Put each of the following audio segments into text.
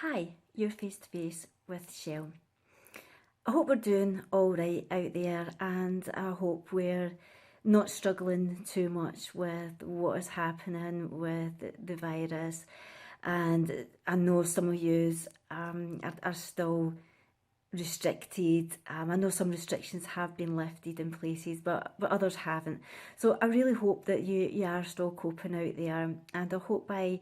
Hi, you're face to face with Shell. I hope we're doing all right out there, and I hope we're not struggling too much with what is happening with the virus. And I know some of yous are still restricted. I know some restrictions have been lifted in places, but others haven't. So I really hope that you are still coping out there, and I hope by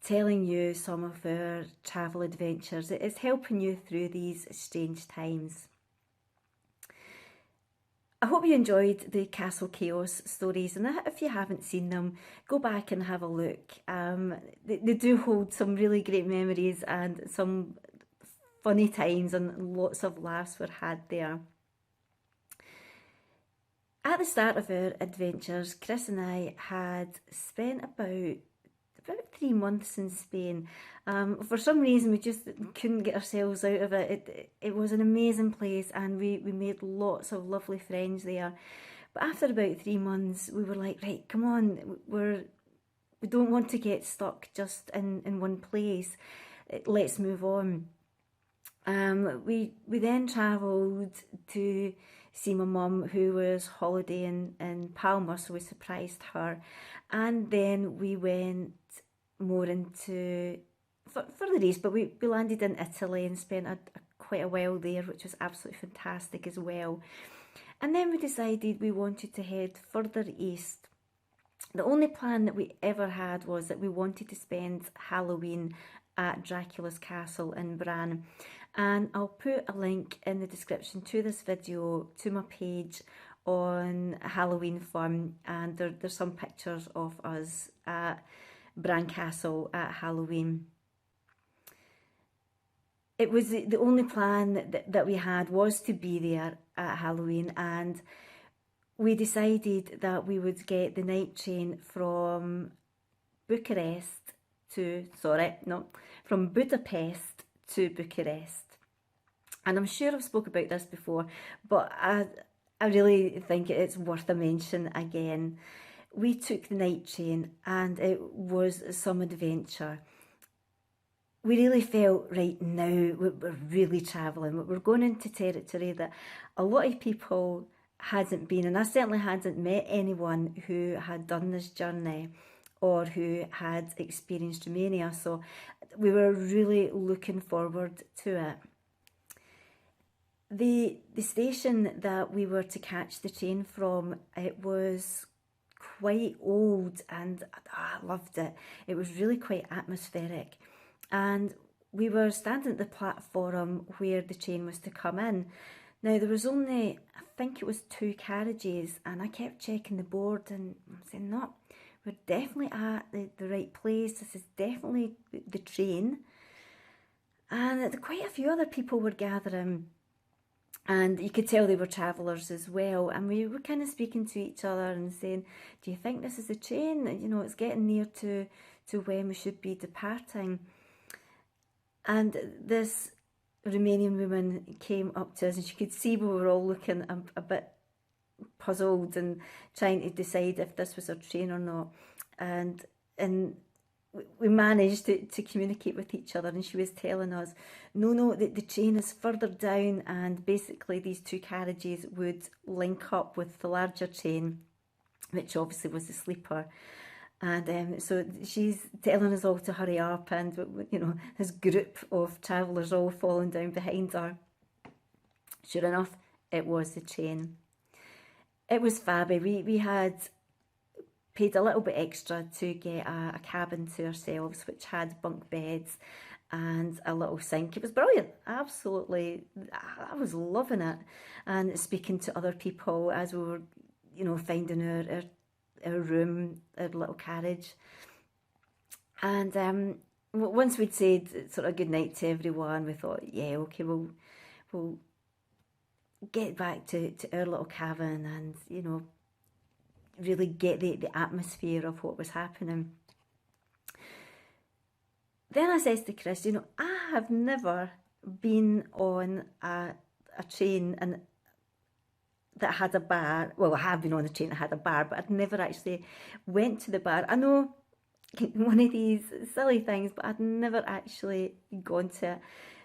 telling you some of our travel adventures, it is helping you through these strange times. I hope you enjoyed the Castle Chaos stories, and if you haven't seen them, go back and have a look. They do hold some really great memories and some funny times, and lots of laughs were had there. At the start of our adventures, Chris and I had spent about 3 months in Spain. For some reason, we just couldn't get ourselves out of it. It was an amazing place, and we made lots of lovely friends there. But after about 3 months, we were like, right, come on, we don't want to get stuck just in one place. Let's move on. We then travelled to see my mum, who was holidaying in Palma, so we surprised her. And then we went more into for the race, but we landed in Italy and spent quite a while there, which was absolutely fantastic as well. And then we decided we wanted to head further east. The only plan that we ever had was that we wanted to spend Halloween at Dracula's castle in Bran. And I'll put a link in the description to this video to my page on Halloween fun, and there's some pictures of us at Bran Castle at Halloween. It was the only plan that we had was to be there at Halloween, and we decided that we would get the night train from from Budapest to Bucharest. And I'm sure I've spoke about this before, but I really think it's worth a mention again. We took the night train, and it was some adventure. We really felt, right now, we're really travelling. We're going into territory that a lot of people hadn't been, and I certainly hadn't met anyone who had done this journey or who had experienced Romania. So we were really looking forward to it. The station that we were to catch the train from, it was quite old, and I loved it. It was really quite atmospheric. And we were standing at the platform where the train was to come in. Now, there was only, I think it was 2 carriages, and I kept checking the board and saying, no, we're definitely at the right place. This is definitely the train. And quite a few other people were gathering, and you could tell they were travellers as well. And we were kind of speaking to each other and saying, do you think this is the train? You know, it's getting near to when we should be departing. And this Romanian woman came up to us, and she could see we were all looking a bit puzzled and trying to decide if this was our train or not. And we managed to communicate with each other, and she was telling us, no, the train is further down, and basically these 2 carriages would link up with the larger train, which obviously was the sleeper. And so she's telling us all to hurry up, and you know, this group of travellers all falling down behind her. Sure enough, it was the train. It was fabby. We had paid a little bit extra to get a cabin to ourselves, which had bunk beds and a little sink. It was brilliant. Absolutely, I was loving it. And speaking to other people as we were, you know, finding our room, our little carriage. And once we'd said sort of good night to everyone, we thought, yeah, okay, we'll get back to our little cabin and, you know, really get the atmosphere of what was happening. Then I says to Chris, you know, I have never been on a train and that had a bar. Well, I have been on a train that had a bar, but I'd never actually went to the bar. I know one of these silly things, but I'd never actually gone to it.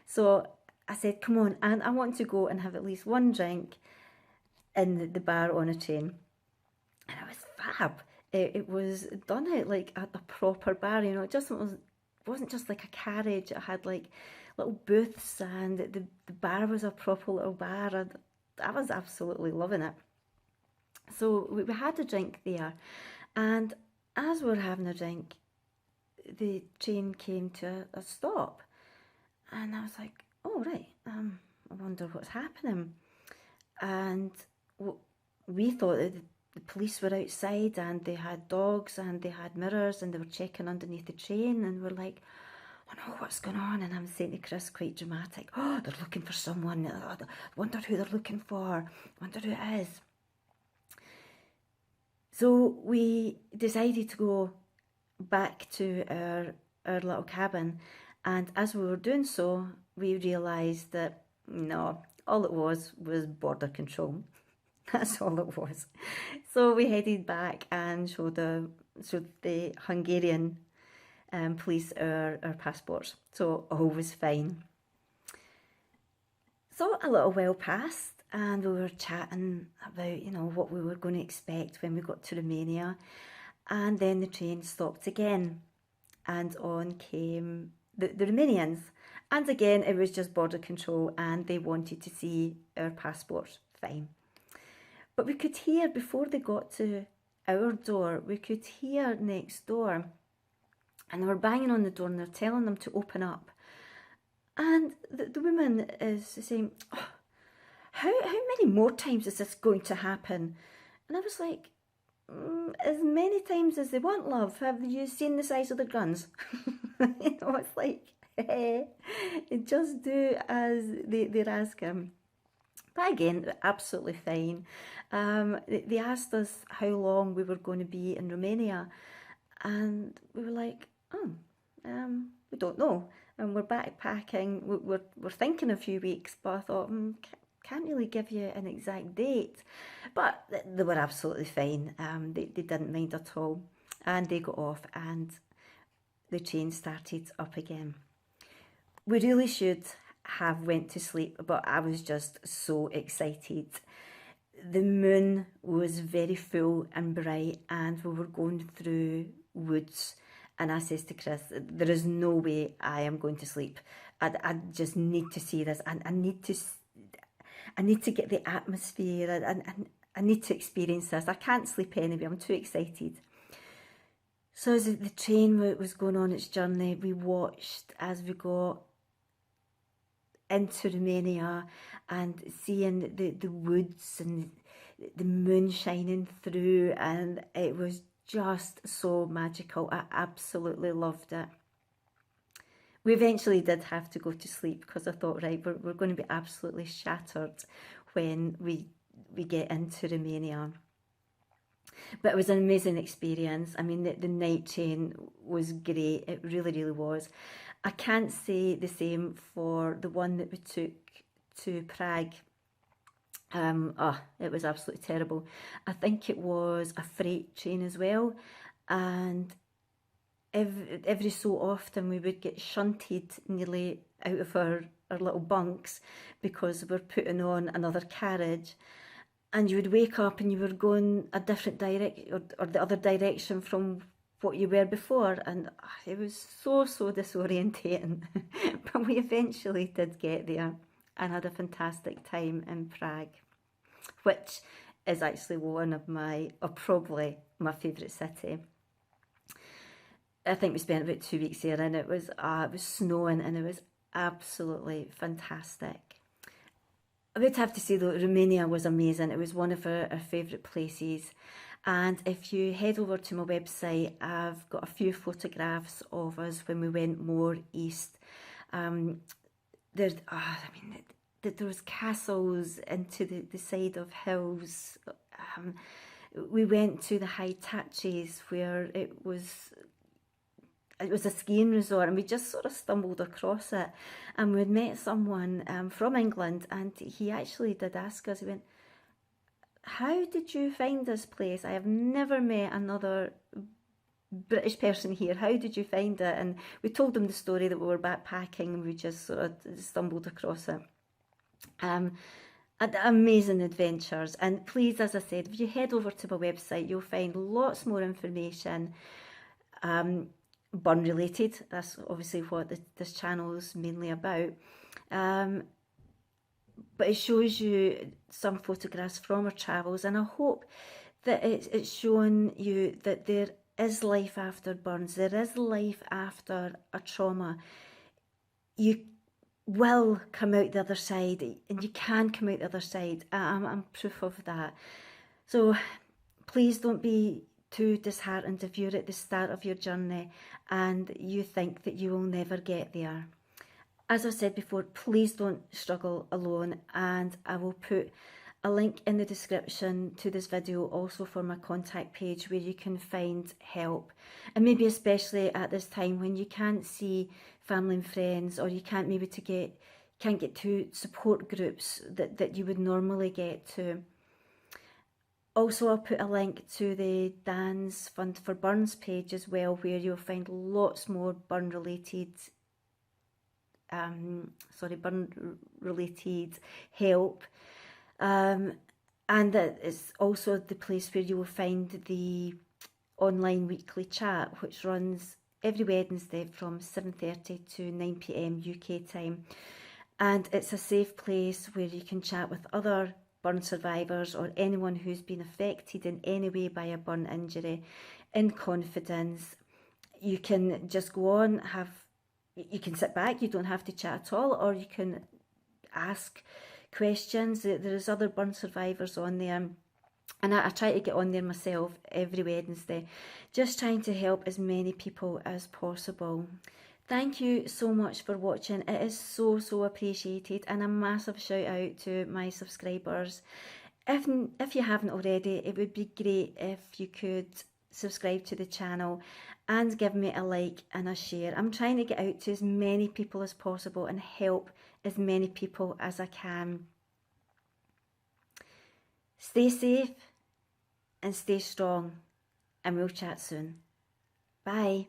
So I said, come on, and I want to go and have at least one drink in the bar on a train. And it was fab. It was done out like a proper bar, you know, it just wasn't just like a carriage. It had like little booths, and the bar was a proper little bar. And I was absolutely loving it. So we had a drink there, and as we were having a drink, the train came to a stop, and I was like, "Oh right, I wonder what's happening." And we thought that the police were outside, and they had dogs, and they had mirrors, and they were checking underneath the train, and we're like, "Oh no, what's going on?" And I'm saying to Chris, quite dramatic, "Oh, they're looking for someone. I wonder who they're looking for. I wonder who it is." So we decided to go back to our little cabin, and as we were doing so, we realised that no, all it was border control. That's all it was. So we headed back and showed the Hungarian police our passports. So all was fine. So a little while passed, and we were chatting about, you know, what we were going to expect when we got to Romania. And then the train stopped again, and on came the Romanians. And again, it was just border control, and they wanted to see our passports. Fine. But we could hear, before they got to our door, we could hear next door, and they were banging on the door, and they're telling them to open up. And the woman is saying, "Oh, how many more times is this going to happen?" And I was like, "As many times as they want, love. Have you seen the size of their guns?" You know, it's like, just do as they're asking. But again, absolutely fine. They asked us how long we were going to be in Romania, and we were like, "Oh, we don't know." And we're backpacking. We're thinking a few weeks, but I thought, can't really give you an exact date. But they were absolutely fine. They didn't mind at all, and they got off, and the train started up again. We really should have went to sleep, but I was just so excited. The moon was very full and bright, and we were going through woods, and I says to Chris, "There is no way I am going to sleep. I just need to see this. I need to get the atmosphere. I need to experience this. I can't sleep anyway. I'm too excited." So as the train was going on its journey, we watched as we got into Romania, and seeing the woods and the moon shining through, and it was just so magical. I absolutely loved it. We eventually did have to go to sleep, because I thought, right, we're going to be absolutely shattered when we get into Romania. But it was an amazing experience. I mean, the night train was great. It really, really was. I can't say the same for the one that we took to Prague. It was absolutely terrible. I think it was a freight train as well, and every so often we would get shunted nearly out of our little bunks, because we're putting on another carriage, and you would wake up and you were going a different direction, or the other direction from what you were before, and it was so disorientating. But we eventually did get there and had a fantastic time in Prague, which is actually one of probably my favourite city. I think we spent about 2 weeks there, and it was snowing, and it was absolutely fantastic. I would have to say though, Romania was amazing. It was one of our favourite places. And if you head over to my website, I've got a few photographs of us when we went more east. There was castles into the side of hills. We went to the high Taches, where it was a skiing resort, and we just sort of stumbled across it, and we'd met someone from England, and he actually did ask us, he went, "How did you find this place? I have never met another British person here, how did you find it? And we told them the story that we were backpacking and we just sort of stumbled across it. Amazing adventures. And please, as I said, if you head over to my website, you'll find lots more information, burn related. That's obviously what this channel is mainly about. But it shows you some photographs from our travels, and I hope that it's showing you that there is life after burns, there is life after a trauma. You will come out the other side, and you can come out the other side. I'm proof of that. So please don't be too disheartened if you're at the start of your journey and you think that you will never get there. As I've said before, please don't struggle alone, and I will put a link in the description to this video also for my contact page where you can find help. And maybe especially at this time when you can't see family and friends, or you can't get to support groups that you would normally get to. Also, I'll put a link to the Dan's Fund for Burns page as well, where you'll find lots more burn related help. And that is also the place where you will find the online weekly chat, which runs every Wednesday from 7:30 to 9 p.m. UK time. And it's a safe place where you can chat with other burn survivors or anyone who's been affected in any way by a burn injury in confidence. You can just go on, you can sit back, you don't have to chat at all, or you can ask questions. There's other burn survivors on there, and I try to get on there myself every Wednesday, just trying to help as many people as possible. Thank you so much for watching. It is so appreciated, and a massive shout out to my subscribers. If you haven't already, it would be great if you could subscribe to the channel and give me a like and a share. I'm trying to get out to as many people as possible and help as many people as I can. Stay safe and stay strong, and we'll chat soon. Bye.